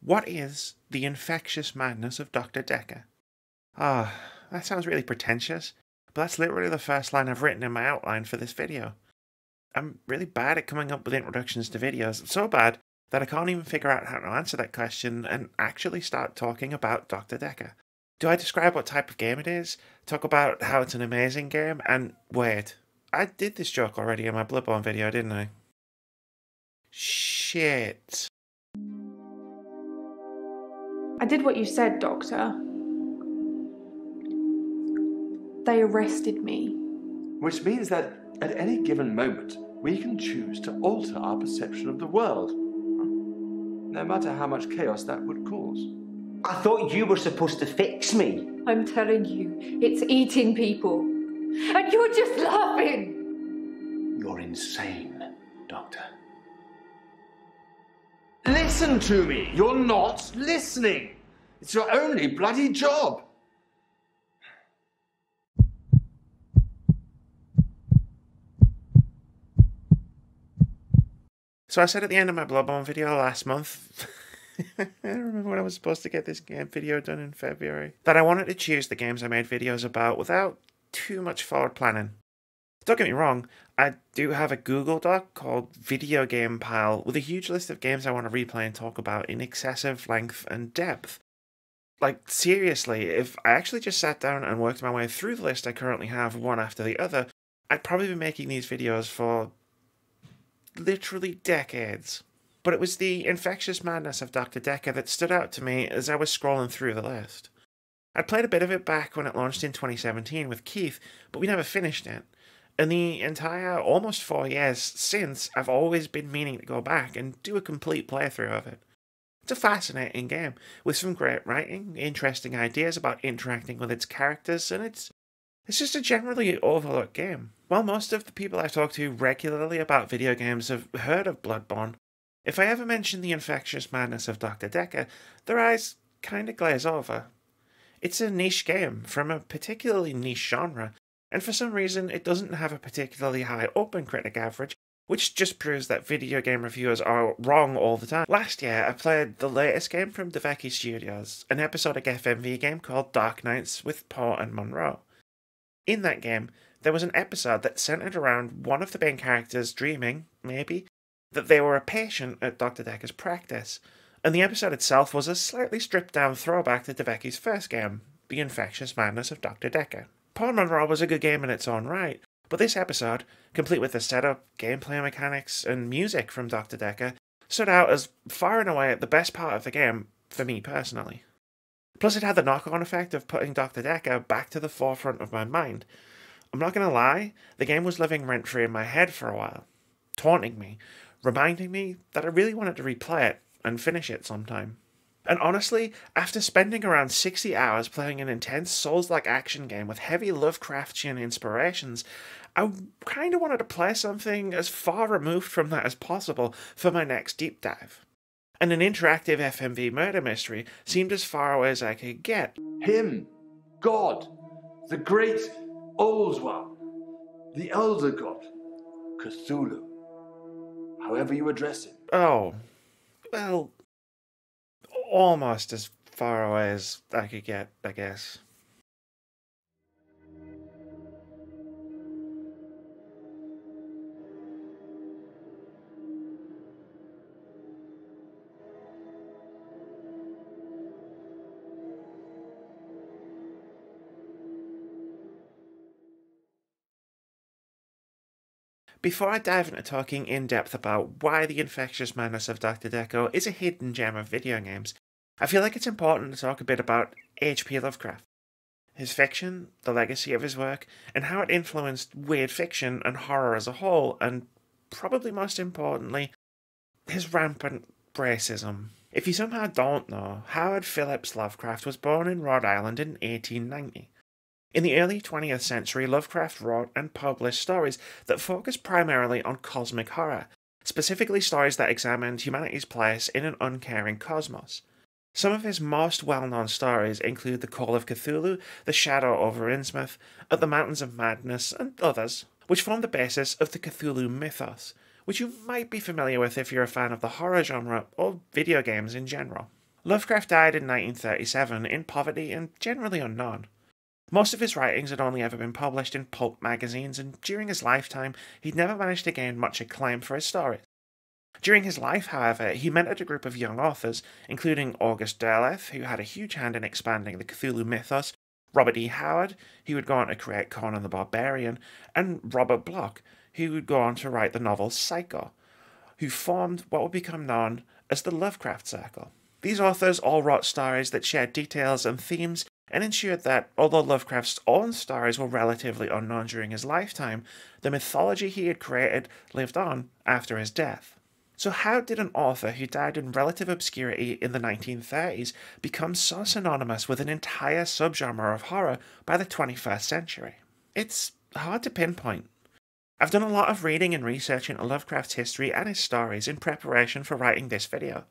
What is the infectious madness of Dr. Dekker? Ah, that sounds really pretentious, but that's literally the first line I've written in my outline for this video. I'm really bad at coming up with introductions to videos, so bad that I can't even figure out how to answer that question and actually start talking about Dr. Dekker. Do I describe what type of game it is, talk about how it's an amazing game, and wait, I did this joke already in my Bloodborne video, didn't I? Shit. I did what you said, Doctor. They arrested me. Which means that at any given moment, we can choose to alter our perception of the world, no matter how much chaos that would cause. I thought you were supposed to fix me. I'm telling you, it's eating people. And you're just laughing. You're insane, Doctor. Listen to me! You're not listening! It's your only bloody job! So I said at the end of my Bloodborne video last month, I don't remember when I was supposed to get this game video done in February, that I wanted to choose the games I made videos about without too much forward planning. Don't get me wrong, I do have a Google Doc called Video Game Pile with a huge list of games I want to replay and talk about in excessive length and depth. Like, seriously, if I actually just sat down and worked my way through the list I currently have one after the other, I'd probably be making these videos for literally decades. But it was the infectious madness of Dr. Dekker that stood out to me as I was scrolling through the list. I'd played a bit of it back when it launched in 2017 with Keith, but we never finished it. And the entire almost 4 years since, I've always been meaning to go back and do a complete playthrough of it. It's a fascinating game, with some great writing, interesting ideas about interacting with its characters, and it's just a generally overlooked game. While most of the people I've talked to regularly about video games have heard of Bloodborne, if I ever mention the infectious madness of Dr. Dekker, their eyes kinda glaze over. It's a niche game from a particularly niche genre, and for some reason it doesn't have a particularly high OpenCritic average, which just proves that video game reviewers are wrong all the time. Last year I played the latest game from Dekker Studios, an episodic FMV game called Dark Nights with Poe and Monroe. In that game, there was an episode that centered around one of the main characters dreaming, maybe, that they were a patient at Dr. Dekker's practice, and the episode itself was a slightly stripped-down throwback to Devecky's first game, The Infectious Madness of Dr. Dekker. Poe and Monroe was a good game in its own right, but this episode, complete with the setup, gameplay mechanics, and music from Dr. Dekker, stood out as far and away the best part of the game, for me personally. Plus it had the knock-on effect of putting Dr. Dekker back to the forefront of my mind. I'm not gonna lie, the game was living rent-free in my head for a while, taunting me, reminding me that I really wanted to replay it and finish it sometime. And honestly, after spending around 60 hours playing an intense Souls-like action game with heavy Lovecraftian inspirations, I kinda wanted to play something as far removed from that as possible for my next deep dive. And an interactive FMV murder mystery seemed as far away as I could get. Him, God, the great old one, the elder god, Cthulhu, however you address him. Oh, well, almost as far away as I could get, I guess. Before I dive into talking in depth about why the infectious madness of Dr. Dekker is a hidden gem of video games, I feel like it's important to talk a bit about H.P. Lovecraft, his fiction, the legacy of his work, and how it influenced weird fiction and horror as a whole, and probably most importantly, his rampant racism. If you somehow don't know, Howard Phillips Lovecraft was born in Rhode Island in 1890. In the early 20th century, Lovecraft wrote and published stories that focused primarily on cosmic horror, specifically stories that examined humanity's place in an uncaring cosmos. Some of his most well-known stories include The Call of Cthulhu, The Shadow over Innsmouth, At the Mountains of Madness, and others, which form the basis of the Cthulhu mythos, which you might be familiar with if you're a fan of the horror genre or video games in general. Lovecraft died in 1937 in poverty and generally unknown. Most of his writings had only ever been published in pulp magazines, and during his lifetime he'd never managed to gain much acclaim for his stories. During his life, however, he mentored a group of young authors, including August Derleth, who had a huge hand in expanding the Cthulhu mythos, Robert E. Howard, who would go on to create Conan the Barbarian, and Robert Bloch, who would go on to write the novel Psycho, who formed what would become known as the Lovecraft Circle. These authors all wrote stories that shared details and themes and ensured that, although Lovecraft's own stories were relatively unknown during his lifetime, the mythology he had created lived on after his death. So how did an author who died in relative obscurity in the 1930s become so synonymous with an entire subgenre of horror by the 21st century? It's hard to pinpoint. I've done a lot of reading and research into Lovecraft's history and his stories in preparation for writing this video.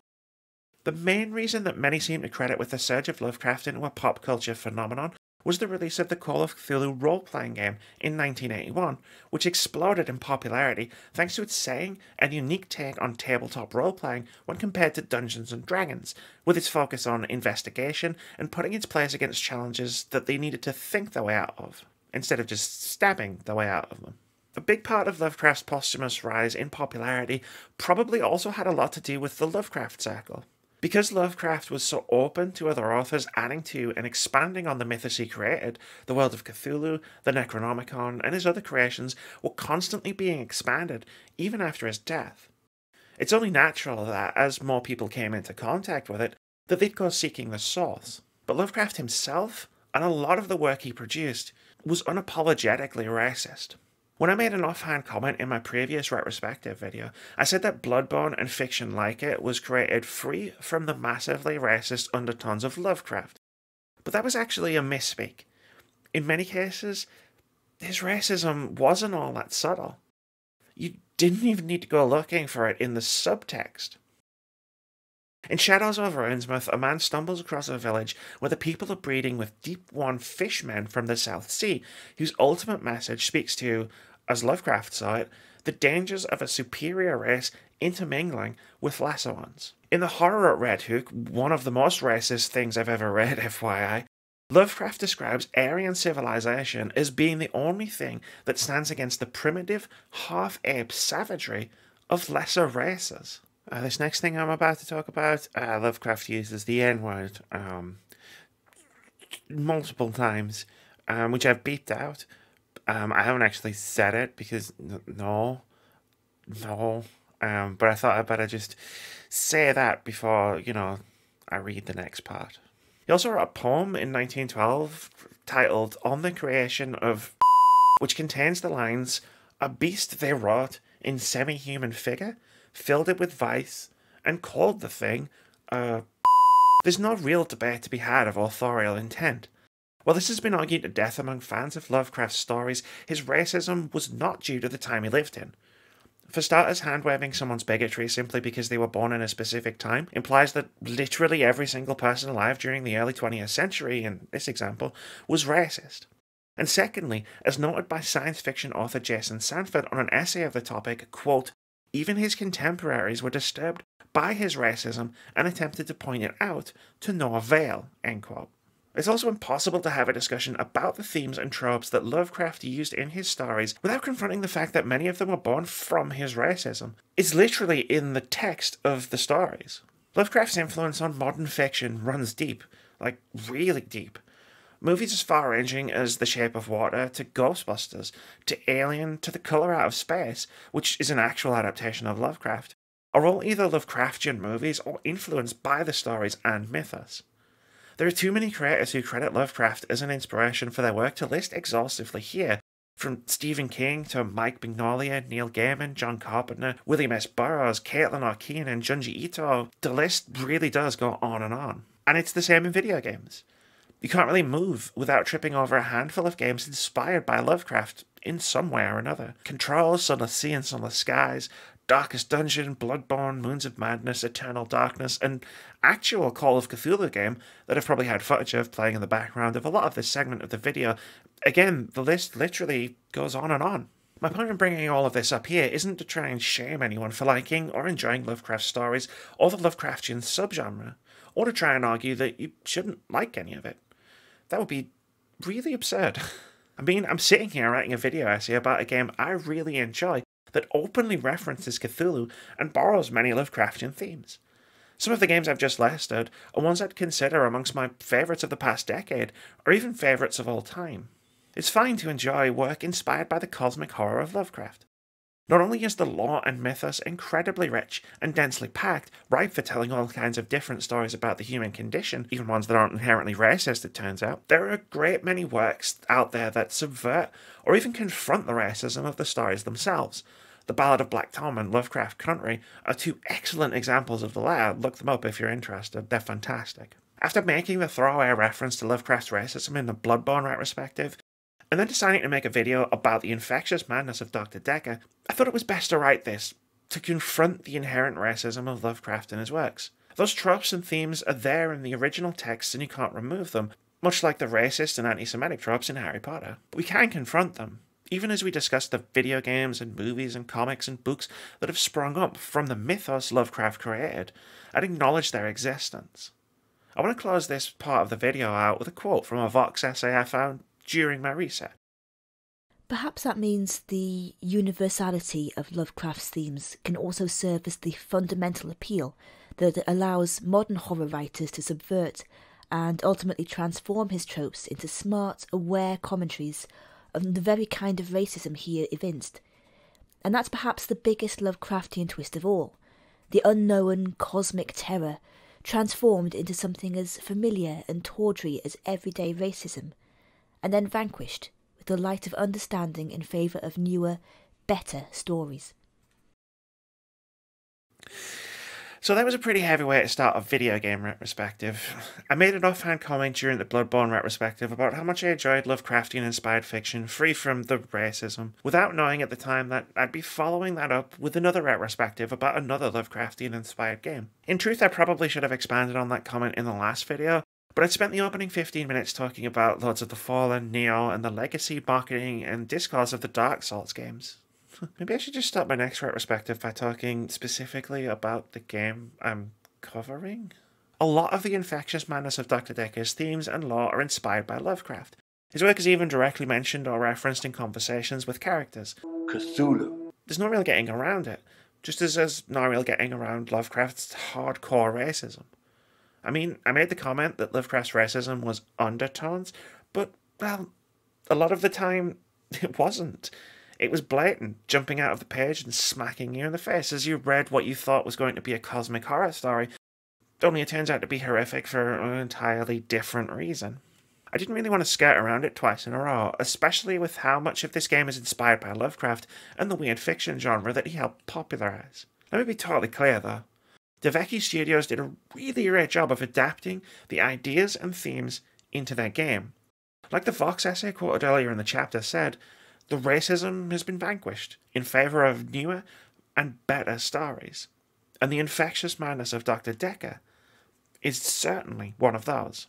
The main reason that many seem to credit with the surge of Lovecraft into a pop culture phenomenon was the release of the Call of Cthulhu role-playing game in 1981, which exploded in popularity thanks to its saying and unique take on tabletop role-playing when compared to Dungeons & Dragons, with its focus on investigation and putting its players against challenges that they needed to think their way out of, instead of just stabbing their way out of them. A big part of Lovecraft's posthumous rise in popularity probably also had a lot to do with the Lovecraft Circle. Because Lovecraft was so open to other authors adding to and expanding on the mythos he created, the world of Cthulhu, the Necronomicon, and his other creations were constantly being expanded, even after his death. It's only natural that, as more people came into contact with it, that they'd go seeking the source. But Lovecraft himself, and a lot of the work he produced, was unapologetically racist. When I made an offhand comment in my previous retrospective video, I said that Bloodborne and fiction like it was created free from the massively racist undertones of Lovecraft. But that was actually a misspeak. In many cases, his racism wasn't all that subtle. You didn't even need to go looking for it in the subtext. In Shadows over Innsmouth, a man stumbles across a village where the people are breeding with deep-worn fishmen from the South Sea, whose ultimate message speaks to, as Lovecraft saw it, the dangers of a superior race intermingling with lesser ones. In the horror at Red Hook, one of the most racist things I've ever read, FYI, Lovecraft describes Aryan civilization as being the only thing that stands against the primitive, half-ape savagery of lesser races. This next thing I'm about to talk about, Lovecraft uses the N-word multiple times, which I've beeped out. I haven't actually said it because no, but I thought I'd better just say that before, I read the next part. He also wrote a poem in 1912 titled On the Creation of which contains the lines, "A beast they wrought in semi-human figure, filled it with vice, and called the thing There's no real debate to be had of authorial intent. While this has been argued to death among fans of Lovecraft's stories, his racism was not due to the time he lived in. For starters, hand-waving someone's bigotry simply because they were born in a specific time implies that literally every single person alive during the early 20th century, in this example, was racist. And secondly, as noted by science fiction author Jason Sanford on an essay of the topic, quote, even his contemporaries were disturbed by his racism and attempted to point it out to no avail, end quote. It's also impossible to have a discussion about the themes and tropes that Lovecraft used in his stories without confronting the fact that many of them were born from his racism. It's literally in the text of the stories. Lovecraft's influence on modern fiction runs deep, like really deep. Movies as far-ranging as The Shape of Water, to Ghostbusters, to Alien, to The Colour Out of Space, which is an actual adaptation of Lovecraft, are all either Lovecraftian movies or influenced by the stories and mythos. There are too many creators who credit Lovecraft as an inspiration for their work to list exhaustively here, from Stephen King to Mike Mignola, Neil Gaiman, John Carpenter, William S. Burroughs, Caitlin O'Keefe, and Junji Ito. The list really does go on. And it's the same in video games. You can't really move without tripping over a handful of games inspired by Lovecraft in some way or another. Control, Sunless Sea and Sunless Skies, Darkest Dungeon, Bloodborne, Moons of Madness, Eternal Darkness, an actual Call of Cthulhu game that I've probably had footage of playing in the background of a lot of this segment of the video. Again, the list literally goes on and on. My point in bringing all of this up here isn't to try and shame anyone for liking or enjoying Lovecraft stories or the Lovecraftian subgenre. or to try and argue that you shouldn't like any of it. That would be really absurd. I mean, I'm sitting here writing a video essay about a game I really enjoy that openly references Cthulhu and borrows many Lovecraftian themes. Some of the games I've just listed are ones I'd consider amongst my favourites of the past decade, or even favourites of all time. It's fine to enjoy work inspired by the cosmic horror of Lovecraft. Not only is the lore and mythos incredibly rich and densely packed, ripe for telling all kinds of different stories about the human condition, even ones that aren't inherently racist it turns out, there are a great many works out there that subvert or even confront the racism of the stories themselves. The Ballad of Black Tom and Lovecraft Country are two excellent examples of the latter. Look them up if you're interested, they're fantastic. After making the throwaway reference to Lovecraft's racism in the Bloodborne retrospective, and then deciding to make a video about the infectious madness of Dr. Dekker, I thought it was best to write this, to confront the inherent racism of Lovecraft in his works. Those tropes and themes are there in the original texts and you can't remove them, much like the racist and anti-Semitic tropes in Harry Potter. But we can confront them, even as we discuss the video games and movies and comics and books that have sprung up from the mythos Lovecraft created, and acknowledge their existence. I want to close this part of the video out with a quote from a Vox essay I found during my research. Perhaps that means the universality of Lovecraft's themes can also serve as the fundamental appeal that allows modern horror writers to subvert and ultimately transform his tropes into smart, aware commentaries of the very kind of racism he evinced. And that's perhaps the biggest Lovecraftian twist of all, the unknown cosmic terror transformed into something as familiar and tawdry as everyday racism, and then vanquished with the light of understanding in favour of newer, better stories. So that was a pretty heavy way to start a video game retrospective. I made an offhand comment during the Bloodborne retrospective about how much I enjoyed Lovecraftian-inspired fiction free from the racism, without knowing at the time that I'd be following that up with another retrospective about another Lovecraftian-inspired game. In truth, I probably should have expanded on that comment in the last video, but I'd spent the opening 15 minutes talking about Lords of the Fallen, Neo, and the legacy, marketing, and discourse of the Dark Souls games. Maybe I should just start my next retrospective by talking specifically about the game I'm covering? A lot of the infectious madness of Dr. Dekker's themes and lore are inspired by Lovecraft. His work is even directly mentioned or referenced in conversations with characters. Cthulhu. There's no real getting around it, just as there's no real getting around Lovecraft's hardcore racism. I mean, I made the comment that Lovecraft's racism was undertones, but, well, a lot of the time, it wasn't. It was blatant, jumping out of the page and smacking you in the face as you read what you thought was going to be a cosmic horror story, only it turns out to be horrific for an entirely different reason. I didn't really want to skirt around it twice in a row, especially with how much of this game is inspired by Lovecraft and the weird fiction genre that he helped popularise. Let me be totally clear, though. Dekker Studios did a really great job of adapting the ideas and themes into their game. Like the Vox essay quoted earlier in the chapter said, the racism has been vanquished in favour of newer and better stories, and the infectious madness of Dr. Dekker is certainly one of those.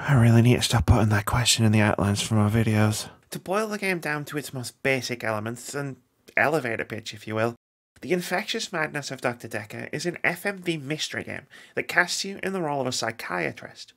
I really need to stop putting that question in the outlines for my videos. To boil the game down to its most basic elements, and elevator pitch if you will, the infectious madness of Dr. Dekker is an FMV mystery game that casts you in the role of a psychiatrist.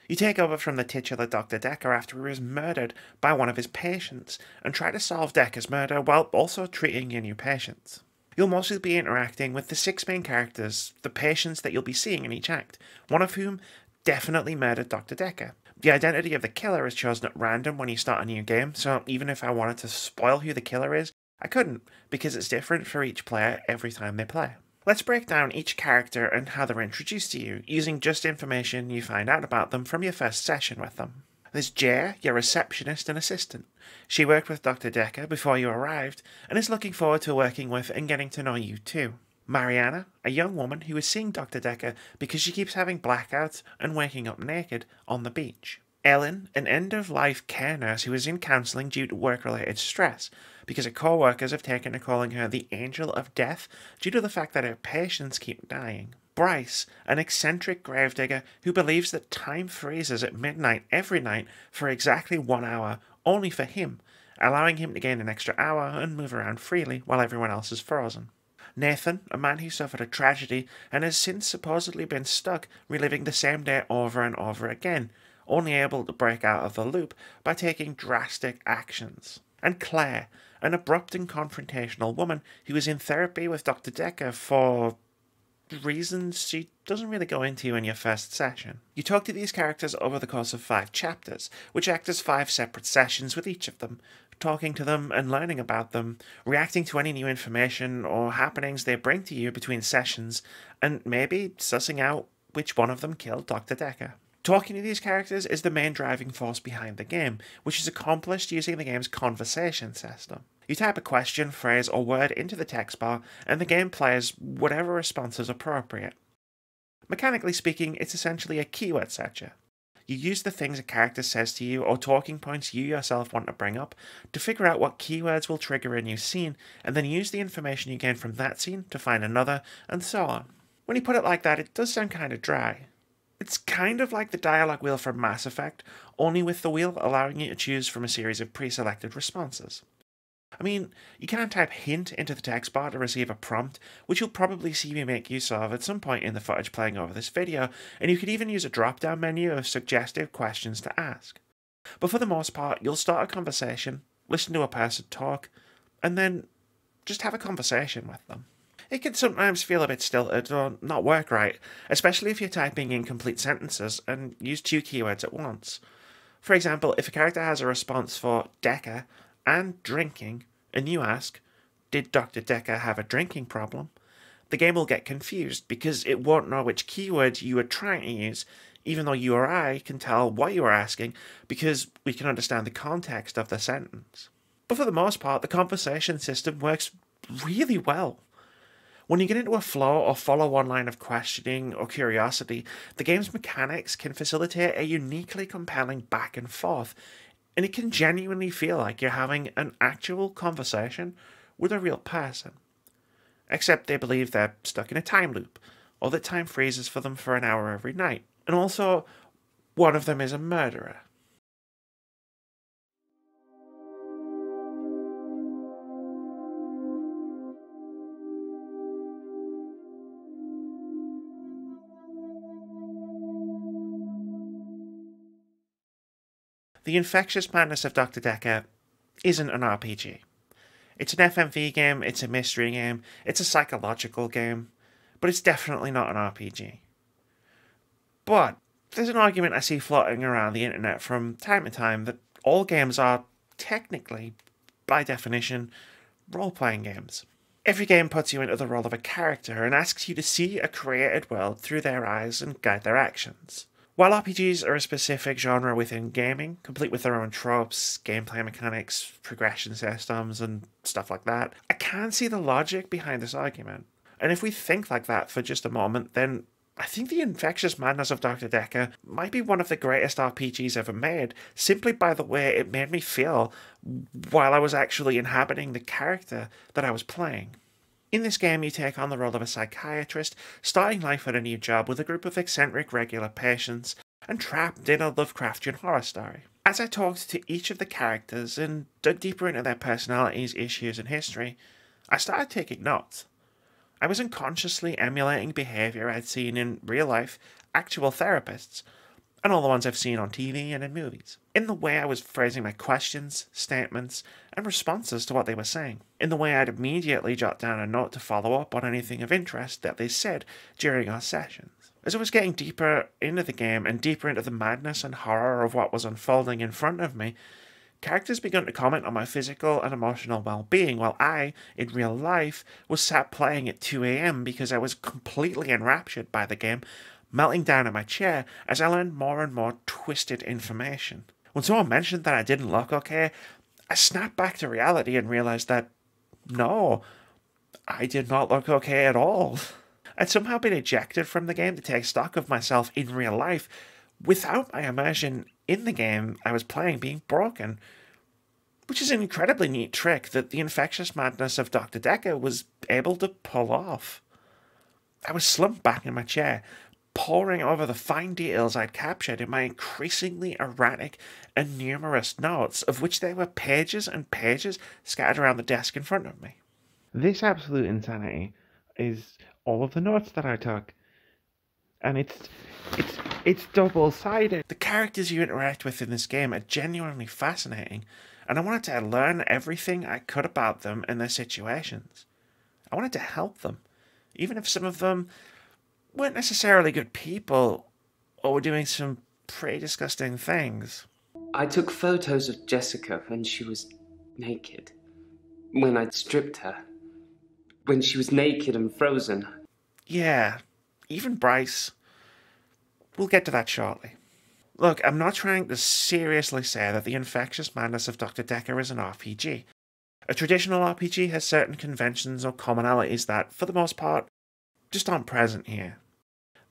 You take over from the titular Dr. Dekker after he was murdered by one of his patients, and try to solve Dekker's murder while also treating your new patients. You'll mostly be interacting with the 6 main characters, the patients that you'll be seeing in each act, one of whom definitely murdered Dr. Dekker. The identity of the killer is chosen at random when you start a new game, so even if I wanted to spoil who the killer is, I couldn't, because it's different for each player every time they play. Let's break down each character and how they're introduced to you, using just information you find out about them from your first session with them. There's Jer, your receptionist and assistant. She worked with Dr. Dekker before you arrived, and is looking forward to working with and getting to know you too. Mariana, a young woman who is seeing Dr. Dekker because she keeps having blackouts and waking up naked on the beach. Ellen, an end-of-life care nurse who is in counselling due to work-related stress, because her co-workers have taken to calling her the Angel of Death due to the fact that her patients keep dying. Bryce, an eccentric gravedigger who believes that time freezes at midnight every night for exactly 1 hour, only for him, allowing him to gain an extra hour and move around freely while everyone else is frozen. Nathan, a man who suffered a tragedy and has since supposedly been stuck reliving the same day over and over again, only able to break out of the loop by taking drastic actions. And Claire, an abrupt and confrontational woman who is in therapy with Dr. Dekker for reasons she doesn't really go into in your first session. You talk to these characters over the course of 5 chapters, which act as 5 separate sessions with each of them, talking to them and learning about them, reacting to any new information or happenings they bring to you between sessions, and maybe sussing out which one of them killed Dr. Dekker. Talking to these characters is the main driving force behind the game, which is accomplished using the game's conversation system. You type a question, phrase, or word into the text bar, and the game plays whatever response is appropriate. Mechanically speaking, it's essentially a keyword searcher. You use the things a character says to you or talking points you yourself want to bring up to figure out what keywords will trigger a new scene, and then use the information you gain from that scene to find another, and so on. When you put it like that, it does sound kind of dry. It's kind of like the dialogue wheel from Mass Effect, only with the wheel allowing you to choose from a series of pre-selected responses. I mean, you can type hint into the text bar to receive a prompt, which you'll probably see me make use of at some point in the footage playing over this video, and you could even use a drop-down menu of suggestive questions to ask. But for the most part, you'll start a conversation, listen to a person talk, and then just have a conversation with them. It can sometimes feel a bit stilted or not work right, especially if you're typing incomplete sentences and use 2 keywords at once. For example, if a character has a response for Dekker and drinking, and you ask, did Dr. Dekker have a drinking problem? The game will get confused because it won't know which keyword you are trying to use, even though you or I can tell what you are asking because we can understand the context of the sentence. But for the most part, the conversation system works really well. When you get into a flow or follow one line of questioning or curiosity, the game's mechanics can facilitate a uniquely compelling back and forth, and it can genuinely feel like you're having an actual conversation with a real person. Except they believe they're stuck in a time loop, or that time freezes for them for an hour every night. And also, one of them is a murderer. The Infectious Madness of Dr. Dekker isn't an RPG. It's an FMV game, it's a mystery game, it's a psychological game, but it's definitely not an RPG. But there's an argument I see floating around the internet from time to time that all games are, technically, by definition, role-playing games. Every game puts you into the role of a character and asks you to see a created world through their eyes and guide their actions. While RPGs are a specific genre within gaming, complete with their own tropes, gameplay mechanics, progression systems, and stuff like that, I can see the logic behind this argument. And if we think like that for just a moment, then I think The Infectious Madness of Dr. Dekker might be one of the greatest RPGs ever made, simply by the way it made me feel while I was actually inhabiting the character that I was playing. In this game, you take on the role of a psychiatrist, starting life at a new job with a group of eccentric regular patients, and trapped in a Lovecraftian horror story. As I talked to each of the characters and dug deeper into their personalities, issues, and history, I started taking notes. I was unconsciously emulating behaviour I'd seen in real life, actual therapists, and all the ones I've seen on TV and in movies. In the way I was phrasing my questions, statements, and responses to what they were saying. In the way I'd immediately jot down a note to follow up on anything of interest that they said during our sessions. As I was getting deeper into the game and deeper into the madness and horror of what was unfolding in front of me, characters began to comment on my physical and emotional well-being, while I, in real life, was sat playing at 2 AM because I was completely enraptured by the game, melting down in my chair as I learned more and more twisted information. When someone mentioned that I didn't look okay, I snapped back to reality and realised that, no, I did not look okay at all. I'd somehow been ejected from the game to take stock of myself in real life, without my immersion in the game I was playing being broken, which is an incredibly neat trick that the Infectious Madness of Dr. Dekker was able to pull off. I was slumped back in my chair, poring over the fine details I'd captured in my increasingly erratic and numerous notes, of which there were pages and pages scattered around the desk in front of me. This absolute insanity is all of the notes that I took. And it's double-sided. The characters you interact with in this game are genuinely fascinating, and I wanted to learn everything I could about them and their situations. I wanted to help them, even if some of them weren't necessarily good people or were doing some pretty disgusting things. I took photos of Jessica when she was naked, when I'd stripped her, when she was naked and frozen. Yeah, even Bryce. We'll get to that shortly. Look, I'm not trying to seriously say that the Infectious Madness of Dr. Dekker is an RPG. A traditional RPG has certain conventions or commonalities that, for the most part, just aren't present here.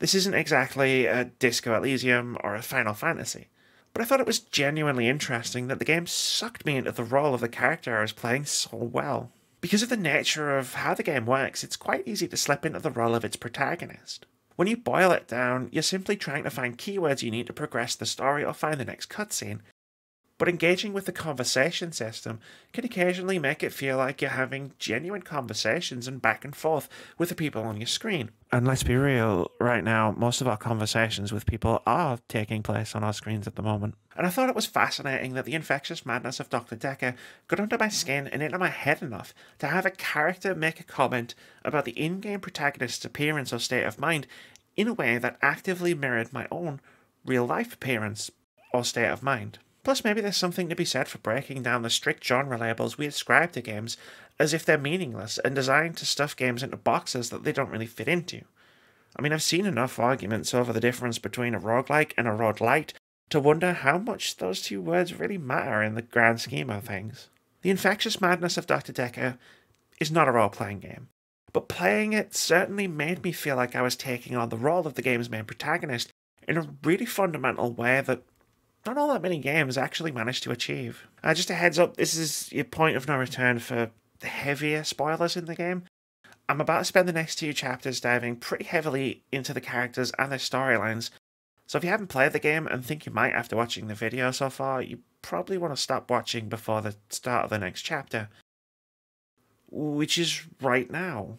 This isn't exactly a Disco Elysium or a Final Fantasy, but I thought it was genuinely interesting that the game sucked me into the role of the character I was playing so well. Because of the nature of how the game works, it's quite easy to slip into the role of its protagonist. When you boil it down, you're simply trying to find keywords you need to progress the story or find the next cutscene. But engaging with the conversation system can occasionally make it feel like you're having genuine conversations and back and forth with the people on your screen. And let's be real, right now, most of our conversations with people are taking place on our screens at the moment. And I thought it was fascinating that the Infectious Madness of Dr. Dekker got under my skin and into my head enough to have a character make a comment about the in-game protagonist's appearance or state of mind in a way that actively mirrored my own real-life appearance or state of mind. Plus, maybe there's something to be said for breaking down the strict genre labels we ascribe to games as if they're meaningless and designed to stuff games into boxes that they don't really fit into. I mean, I've seen enough arguments over the difference between a roguelike and a roguelite to wonder how much those two words really matter in the grand scheme of things. The Infectious Madness of Dr. Dekker is not a role-playing game, but playing it certainly made me feel like I was taking on the role of the game's main protagonist in a really fundamental way that not all that many games actually manage to achieve. Just a heads up, this is your point of no return for the heavier spoilers in the game. I'm about to spend the next 2 chapters diving pretty heavily into the characters and their storylines, so if you haven't played the game and think you might after watching the video so far, you probably want to stop watching before the start of the next chapter. Which is right now.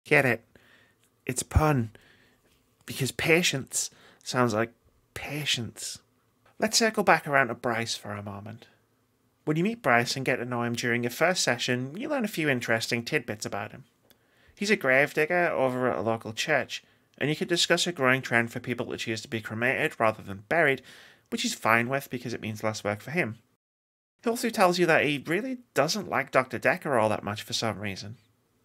Get it? It's a pun. Because patience sounds like patience. Let's circle back around to Bryce for a moment. When you meet Bryce and get to know him during your first session, you learn a few interesting tidbits about him. He's a gravedigger over at a local church, and you can discuss a growing trend for people to choose to be cremated rather than buried, which he's fine with because it means less work for him. He also tells you that he really doesn't like Dr. Dekker all that much for some reason.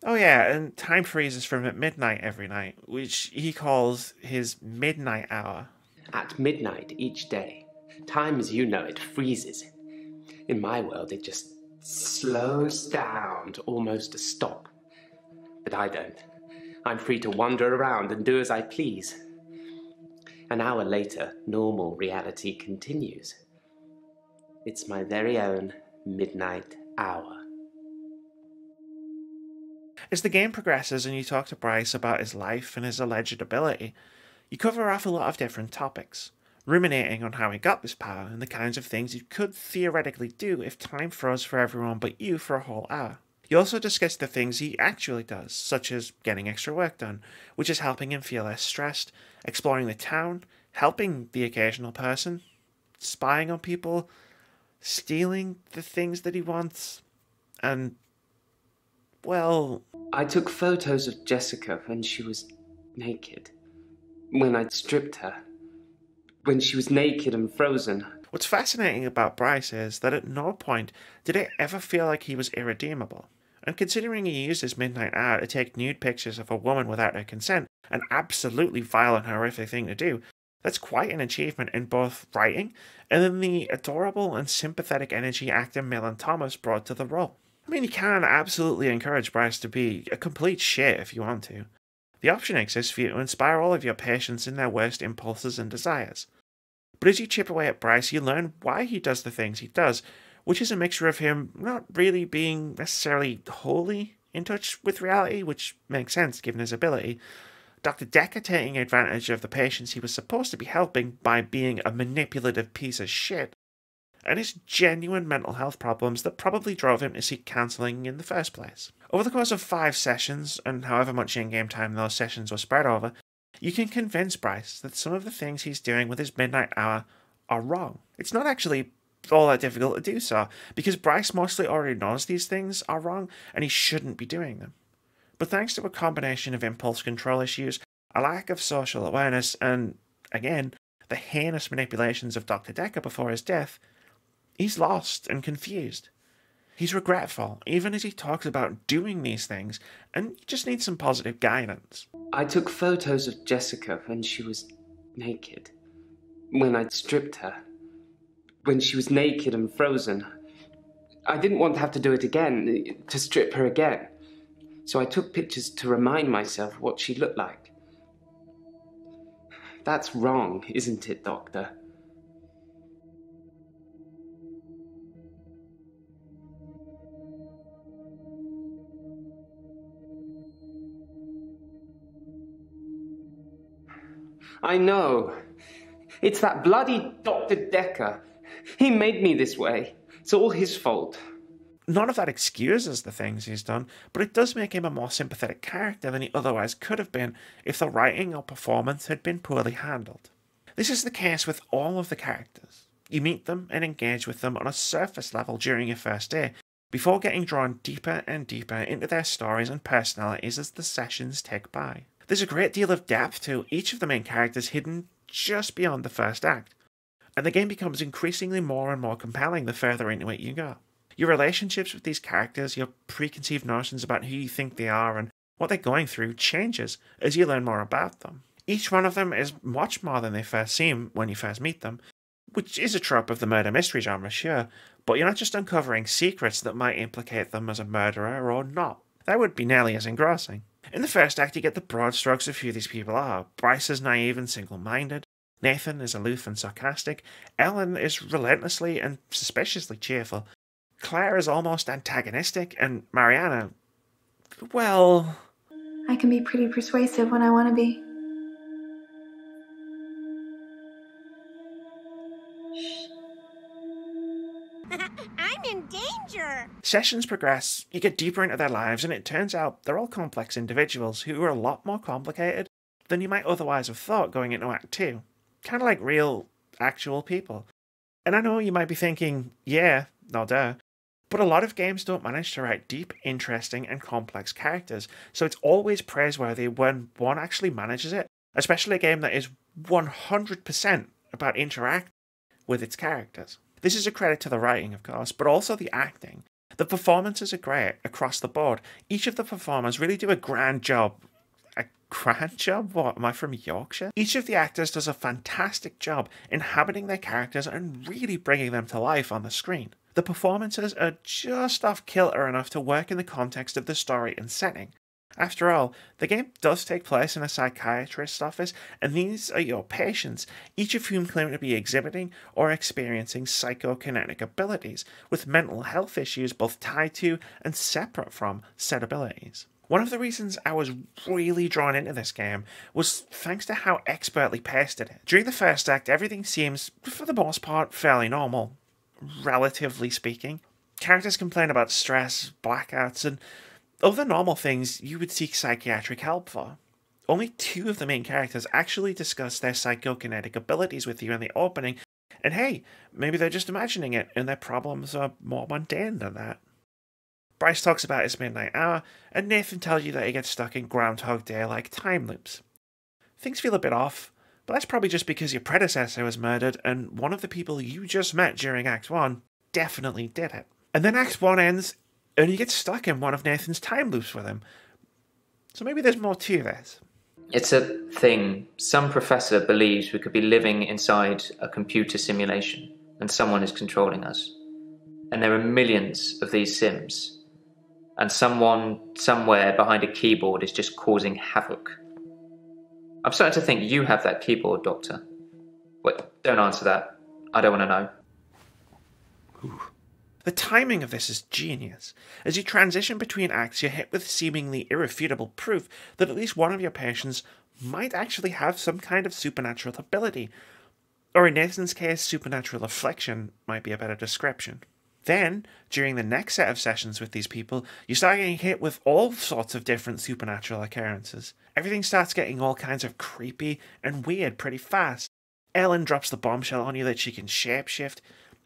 Oh yeah, and time freezes for him at midnight every night, which he calls his midnight hour. At midnight each day, time as you know it freezes. In my world, it just slows down to almost a stop. But I don't. I'm free to wander around and do as I please. An hour later, normal reality continues. It's my very own midnight hour. As the game progresses and you talk to Bryce about his life and his alleged ability, you cover off a lot of different topics, ruminating on how he got this power and the kinds of things you could theoretically do if time froze for everyone but you for a whole hour. You also discuss the things he actually does, such as getting extra work done, which is helping him feel less stressed, exploring the town, helping the occasional person, spying on people, stealing the things that he wants, and, well... I took photos of Jessica when she was naked, when I'd stripped her, when she was naked and frozen. What's fascinating about Bryce is that at no point did it ever feel like he was irredeemable. And considering he used his midnight hour to take nude pictures of a woman without her consent, an absolutely vile and horrific thing to do, that's quite an achievement in both writing and in the adorable and sympathetic energy actor Millen Thomas brought to the role. I mean, you can absolutely encourage Bryce to be a complete shit if you want to. The option exists for you to inspire all of your patients in their worst impulses and desires. But as you chip away at Bryce, you learn why he does the things he does, which is a mixture of him not really being necessarily wholly in touch with reality, which makes sense given his ability, Dr. Dekker taking advantage of the patients he was supposed to be helping by being a manipulative piece of shit, and his genuine mental health problems that probably drove him to seek counselling in the first place. Over the course of 5 sessions, and however much in-game time those sessions were spread over, you can convince Bryce that some of the things he's doing with his midnight hour are wrong. It's not actually all that difficult to do so, because Bryce mostly already knows these things are wrong and he shouldn't be doing them. But thanks to a combination of impulse control issues, a lack of social awareness, and, again, the heinous manipulations of Dr. Dekker before his death, he's lost and confused. He's regretful, even as he talks about doing these things, and you just need some positive guidance. I took photos of Jessica when she was naked. When I'd stripped her. When she was naked and frozen. I didn't want to have to do it again, to strip her again. So I took pictures to remind myself what she looked like. That's wrong, isn't it, Doctor? I know. It's that bloody Dr. Dekker. He made me this way. It's all his fault. None of that excuses the things he's done, but it does make him a more sympathetic character than he otherwise could have been if the writing or performance had been poorly handled. This is the case with all of the characters. You meet them and engage with them on a surface level during your first day, before getting drawn deeper and deeper into their stories and personalities as the sessions tick by. There's a great deal of depth to each of the main characters hidden just beyond the first act, and the game becomes increasingly more and more compelling the further into it you go. Your relationships with these characters, your preconceived notions about who you think they are and what they're going through changes as you learn more about them. Each one of them is much more than they first seem when you first meet them, which is a trope of the murder mystery genre, sure, but you're not just uncovering secrets that might implicate them as a murderer or not. That would be nearly as engrossing. In the first act, you get the broad strokes of who these people are. Bryce is naive and single-minded. Nathan is aloof and sarcastic. Ellen is relentlessly and suspiciously cheerful. Claire is almost antagonistic, and Mariana, well... I can be pretty persuasive when I want to be. I'm in danger! Sessions progress, you get deeper into their lives, and it turns out they're all complex individuals who are a lot more complicated than you might otherwise have thought going into Act 2. Kind of like real, actual people. And I know you might be thinking, yeah, no duh, but a lot of games don't manage to write deep, interesting, and complex characters, so it's always praiseworthy when one actually manages it, especially a game that is 100% about interacting with its characters. This is a credit to the writing, of course, but also the acting. The performances are great across the board. Each of the performers really do a grand job. A grand job? What, am I from Yorkshire? Each of the actors does a fantastic job inhabiting their characters and really bringing them to life on the screen. The performances are just off kilter enough to work in the context of the story and setting. After all, the game does take place in a psychiatrist's office, and these are your patients, each of whom claim to be exhibiting or experiencing psychokinetic abilities, with mental health issues both tied to and separate from said abilities. One of the reasons I was really drawn into this game was thanks to how expertly paced it is. During the first act, everything seems, for the most part, fairly normal, relatively speaking. Characters complain about stress, blackouts, and other normal things you would seek psychiatric help for. Only 2 of the main characters actually discuss their psychokinetic abilities with you in the opening, and hey, maybe they're just imagining it and their problems are more mundane than that. Bryce talks about his midnight hour, and Nathan tells you that he gets stuck in Groundhog Day-like time loops. Things feel a bit off, but that's probably just because your predecessor was murdered and one of the people you just met during Act 1 definitely did it. And then Act 1 ends, and you get stuck in one of Nathan's time loops with him. So maybe there's more to this. It's a thing. Some professor believes we could be living inside a computer simulation, and someone is controlling us. And there are millions of these sims. And someone, somewhere behind a keyboard is just causing havoc. I'm starting to think you have that keyboard, Doctor. Wait, don't answer that. I don't want to know. Ooh. The timing of this is genius. As you transition between acts, you're hit with seemingly irrefutable proof that at least one of your patients might actually have some kind of supernatural ability. Or in Nathan's case, supernatural affliction might be a better description. Then, during the next set of sessions with these people, you start getting hit with all sorts of different supernatural occurrences. Everything starts getting all kinds of creepy and weird pretty fast. Ellen drops the bombshell on you that she can shapeshift.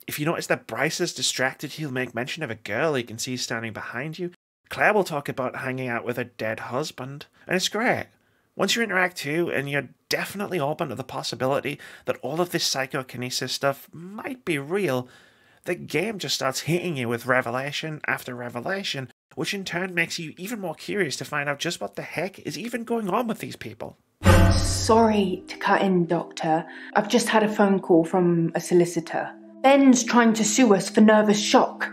If you notice that Bryce is distracted, he'll make mention of a girl he can see standing behind you. Claire will talk about hanging out with her dead husband, and it's great. Once you're in Act 2, and you're definitely open to the possibility that all of this psychokinesis stuff might be real, the game just starts hitting you with revelation after revelation, which in turn makes you even more curious to find out just what the heck is even going on with these people. Sorry to cut in, Doctor. I've just had a phone call from a solicitor. Ben's trying to sue us for nervous shock.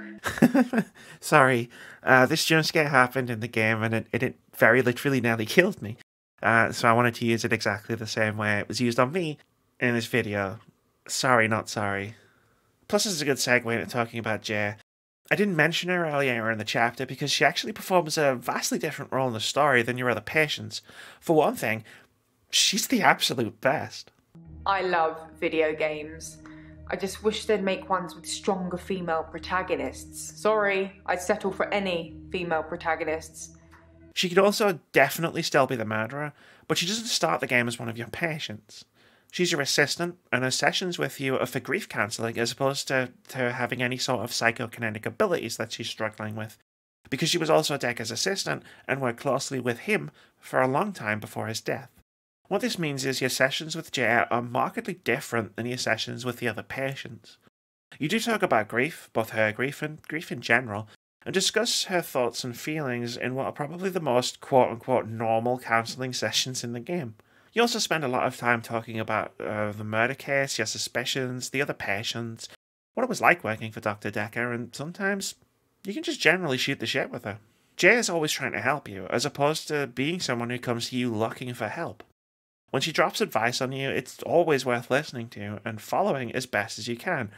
Sorry, this jump scare happened in the game and it very literally nearly killed me. So I wanted to use it exactly the same way it was used on me in this video. Sorry, not sorry. Plus this is a good segue into talking about Jay. I didn't mention her earlier in the chapter because she actually performs a vastly different role in the story than your other patients. For one thing, she's the absolute best. I love video games. I just wish they'd make ones with stronger female protagonists. Sorry, I'd settle for any female protagonists. She could also definitely still be the murderer, but she doesn't start the game as one of your patients. She's your assistant, and her sessions with you are for grief counselling as opposed to having any sort of psychokinetic abilities that she's struggling with, because she was also Dekker's assistant and worked closely with him for a long time before his death. What this means is your sessions with Jay are markedly different than your sessions with the other patients. You do talk about grief, both her grief and grief in general, and discuss her thoughts and feelings in what are probably the most quote-unquote normal counselling sessions in the game. You also spend a lot of time talking about the murder case, your suspicions, the other patients, what it was like working for Dr. Dekker, and sometimes you can just generally shoot the shit with her. Jay is always trying to help you, as opposed to being someone who comes to you looking for help. When she drops advice on you, it's always worth listening to and following as best as you can,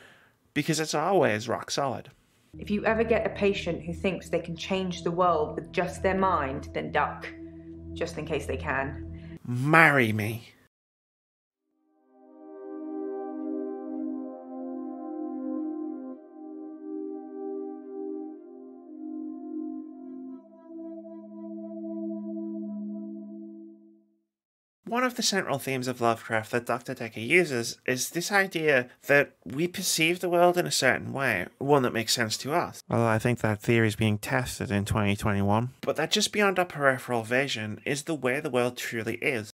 because it's always rock solid. If you ever get a patient who thinks they can change the world with just their mind, then duck, just in case they can. Marry me. One of the central themes of Lovecraft that Dr. Dekker uses is this idea that we perceive the world in a certain way, one that makes sense to us. Well, I think that theory is being tested in 2021. But that just beyond our peripheral vision is the way the world truly is,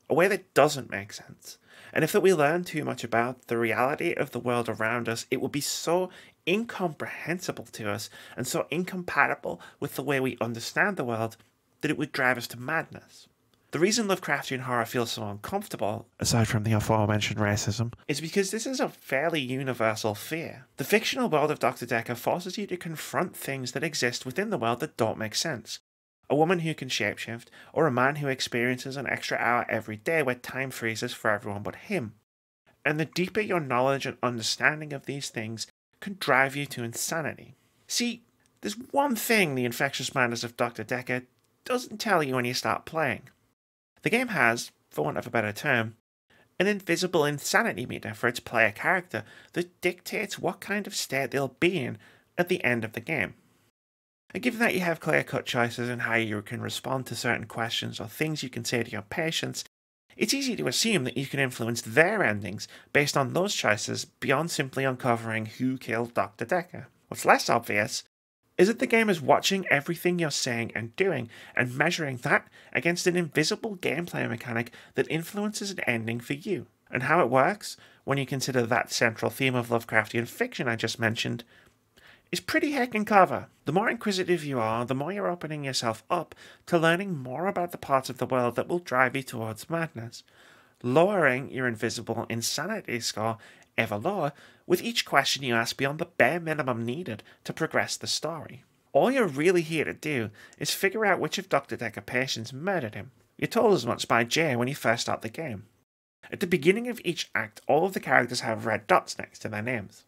a way that doesn't make sense. And if that we learn too much about the reality of the world around us, it would be so incomprehensible to us and so incompatible with the way we understand the world that it would drive us to madness. The reason Lovecraftian horror feels so uncomfortable, aside from the aforementioned racism, is because this is a fairly universal fear. The fictional world of Dr. Dekker forces you to confront things that exist within the world that don't make sense. A woman who can shapeshift, or a man who experiences an extra hour every day where time freezes for everyone but him. And the deeper your knowledge and understanding of these things can drive you to insanity. See, there's one thing the Infectious Madness of Dr. Dekker doesn't tell you when you start playing. The game has, for want of a better term, an invisible insanity meter for its player character that dictates what kind of state they'll be in at the end of the game. And given that you have clear-cut choices in how you can respond to certain questions or things you can say to your patients, it's easy to assume that you can influence their endings based on those choices beyond simply uncovering who killed Dr. Dekker. What's less obvious is that the game is watching everything you're saying and doing, and measuring that against an invisible gameplay mechanic that influences an ending for you. And how it works, when you consider that central theme of Lovecraftian fiction I just mentioned, is pretty heckin' clever. The more inquisitive you are, the more you're opening yourself up to learning more about the parts of the world that will drive you towards madness, lowering your invisible insanity score ever lower with each question you ask beyond the bare minimum needed to progress the story. All you're really here to do is figure out which of Dr. Dekker patients murdered him. You're told as much by Jay when you first start the game. At the beginning of each act, all of the characters have red dots next to their names.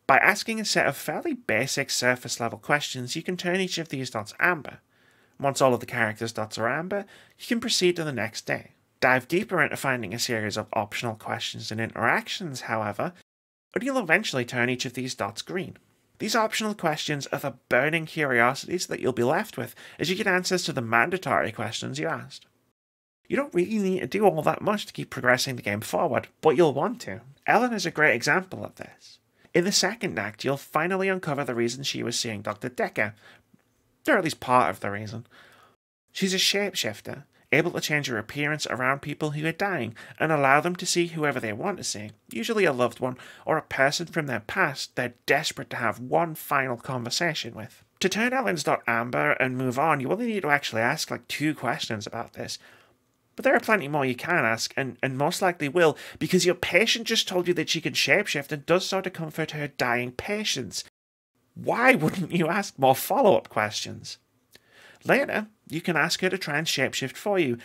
By asking a set of fairly basic surface level questions, you can turn each of these dots amber. Once all of the characters' dots are amber, you can proceed to the next day. Dive deeper into finding a series of optional questions and interactions, however, and you'll eventually turn each of these dots green. These optional questions are the burning curiosities that you'll be left with as you get answers to the mandatory questions you asked. You don't really need to do all that much to keep progressing the game forward, but you'll want to. Ellen is a great example of this. In the second act, you'll finally uncover the reason she was seeing Dr. Dekker, or at least part of the reason. She's a shapeshifter, able to change her appearance around people who are dying and allow them to see whoever they want to see, usually a loved one or a person from their past they're desperate to have one final conversation with. To turn Ellen's dot amber and move on, you only need to actually ask like 2 questions about this. But there are plenty more you can ask, and most likely will, because your patient just told you that she can shapeshift and does so to comfort her dying patients. Why wouldn't you ask more follow-up questions? Later, you can ask her to try and shapeshift for you,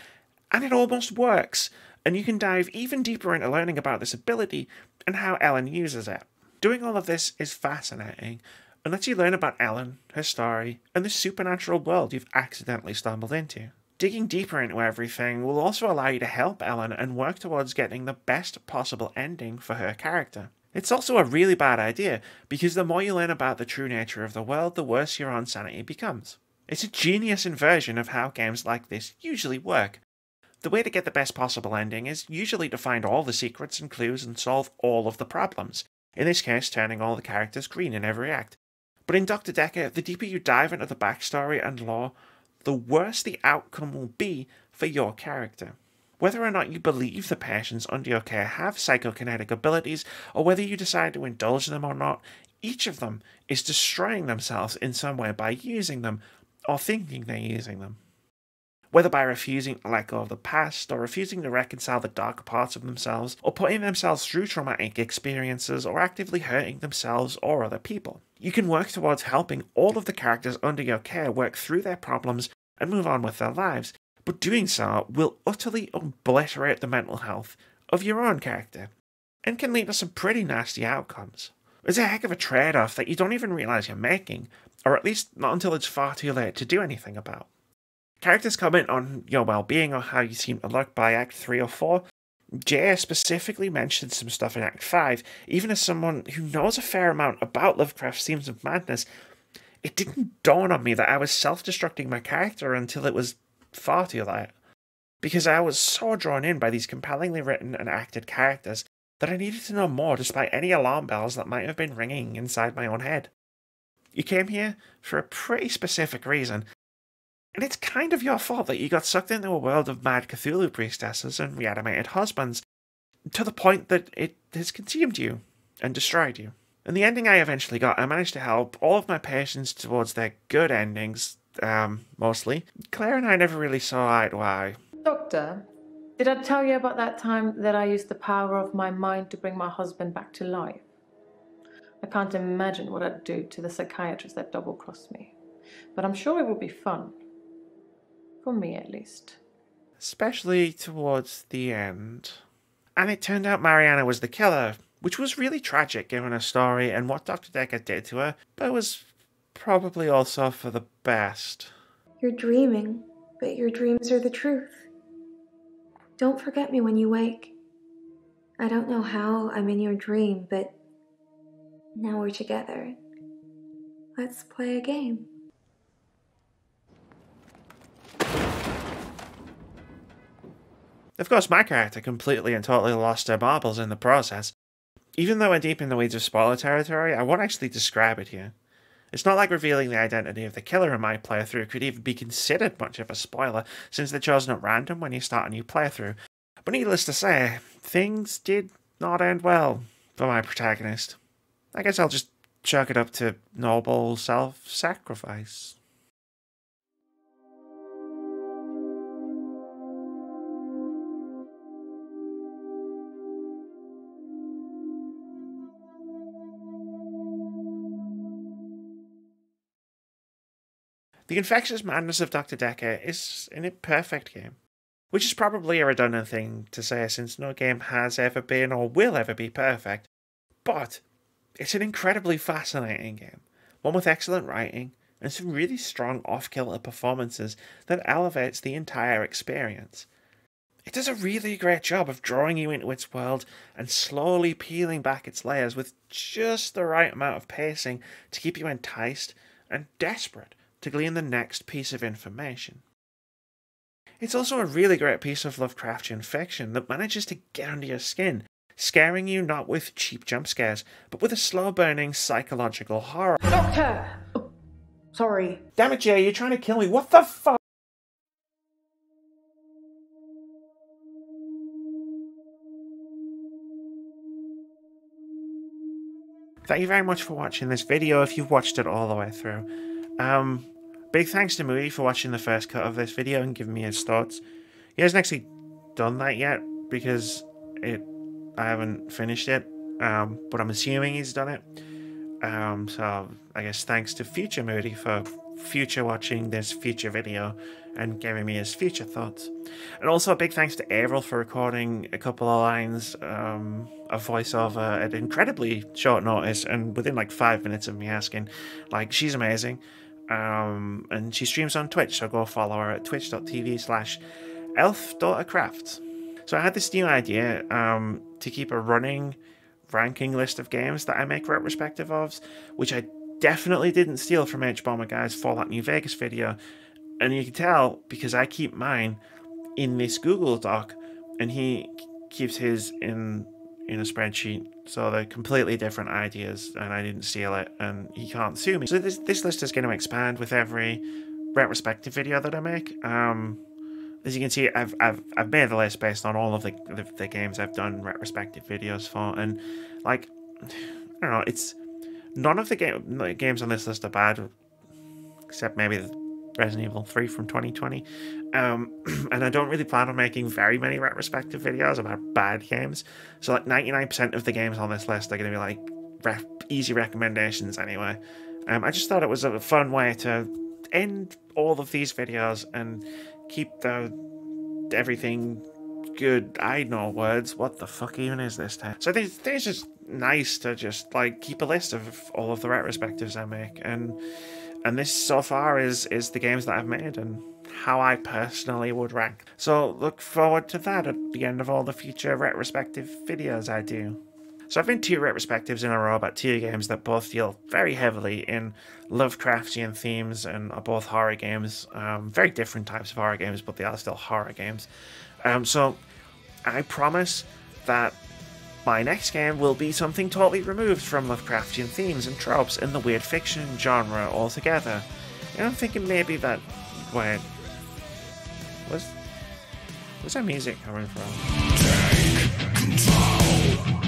and it almost works, and you can dive even deeper into learning about this ability and how Ellen uses it. Doing all of this is fascinating, and lets you learn about Ellen, her story, and the supernatural world you've accidentally stumbled into. Digging deeper into everything will also allow you to help Ellen and work towards getting the best possible ending for her character. It's also a really bad idea, because the more you learn about the true nature of the world, the worse your own sanity becomes. It's a genius inversion of how games like this usually work. The way to get the best possible ending is usually to find all the secrets and clues and solve all of the problems, in this case turning all the characters green in every act. But in Dr. Dekker, the deeper you dive into the backstory and lore, the worse the outcome will be for your character. Whether or not you believe the patients under your care have psychokinetic abilities, or whether you decide to indulge them or not, each of them is destroying themselves in some way by using them, or thinking they're using them. Whether by refusing to let go of the past, or refusing to reconcile the dark parts of themselves, or putting themselves through traumatic experiences, or actively hurting themselves or other people. You can work towards helping all of the characters under your care work through their problems and move on with their lives, but doing so will utterly obliterate the mental health of your own character, and can lead to some pretty nasty outcomes. It's a heck of a trade-off that you don't even realise you're making, or at least not until it's far too late to do anything about. Characters comment on your well-being or how you seem to look by Act 3 or 4. Jay specifically mentioned some stuff in Act 5. Even as someone who knows a fair amount about Lovecraft's themes of madness, it didn't dawn on me that I was self-destructing my character until it was far too late. Because I was so drawn in by these compellingly written and acted characters that I needed to know more despite any alarm bells that might have been ringing inside my own head. You came here for a pretty specific reason, and it's kind of your fault that you got sucked into a world of mad Cthulhu priestesses and reanimated husbands, to the point that it has consumed you and destroyed you. In the ending I eventually got, I managed to help all of my patients towards their good endings, mostly. Claire and I never really saw eye to eye. Doctor, did I tell you about that time that I used the power of my mind to bring my husband back to life? I can't imagine what I'd do to the psychiatrist that double-crossed me, but I'm sure it would be fun. For me, at least. Especially towards the end. And it turned out Mariana was the killer, which was really tragic given her story and what Dr. Dekker did to her, but was probably also for the best. You're dreaming, but your dreams are the truth. Don't forget me when you wake. I don't know how I'm in your dream, but now we're together. Let's play a game. Of course, my character completely and totally lost her marbles in the process. Even though we're deep in the weeds of spoiler territory, I won't actually describe it here. It's not like revealing the identity of the killer in my playthrough could even be considered much of a spoiler, since they're chosen at random when you start a new playthrough. But needless to say, things did not end well for my protagonist. I guess I'll just chalk it up to noble self-sacrifice. The Infectious Madness of Dr. Dekker is an imperfect game. which is probably a redundant thing to say since no game has ever been or will ever be perfect, but it's an incredibly fascinating game, one with excellent writing and some really strong off-kilter performances that elevates the entire experience. It does a really great job of drawing you into its world and slowly peeling back its layers with just the right amount of pacing to keep you enticed and desperate to glean the next piece of information. It's also a really great piece of Lovecraftian fiction that manages to get under your skin, scaring you not with cheap jump scares, but with a slow-burning psychological horror. Doctor! Oh, sorry. Damn it, Jay, you're trying to kill me. What the fuck? Thank you very much for watching this video if you've watched it all the way through. Big thanks to Moody for watching the first cut of this video and giving me his thoughts. He hasn't actually done that yet because I haven't finished it, but I'm assuming he's done it. So I guess thanks to future Moody for future watching this future video and giving me his future thoughts. And also a big thanks to Avril for recording a couple of lines of voiceover at incredibly short notice and within like 5 minutes of me asking. Like, she's amazing. And she streams on Twitch, so go follow her at twitch.tv/elfdaughtercraft. So I had this new idea to keep a running ranking list of games that I make retrospective of, which I definitely didn't steal from H-Bomber Guy's Fallout New Vegas video, and you can tell because I keep mine in this Google Doc and he keeps his in a spreadsheet, so they're completely different ideas and I didn't steal it and he can't sue me. So this list is going to expand with every retrospective video that I make. As you can see, I've made the list based on all of the games I've done retrospective videos for, and like, I don't know, it's none of the games on this list are bad, except maybe Resident Evil 3 from 2020. And I don't really plan on making very many retrospective videos about bad games, so like 99% of the games on this list are going to be like easy recommendations anyway. I just thought it was a fun way to end all of these videos and keep everything good. I know words. What the fuck even is this time? So it's just nice to just like keep a list of all of the retrospectives I make, and this so far is the games that I've made and how I personally would rank. So look forward to that at the end of all the future retrospective videos I do. So I've been 2 retrospectives in a row about 2 games that both deal very heavily in Lovecraftian themes and are both horror games. Very different types of horror games, but they are still horror games. So I promise that my next game will be something totally removed from Lovecraftian themes and tropes in the weird fiction genre altogether. And I'm thinking maybe that... Wait... Where's that music coming from? Take control.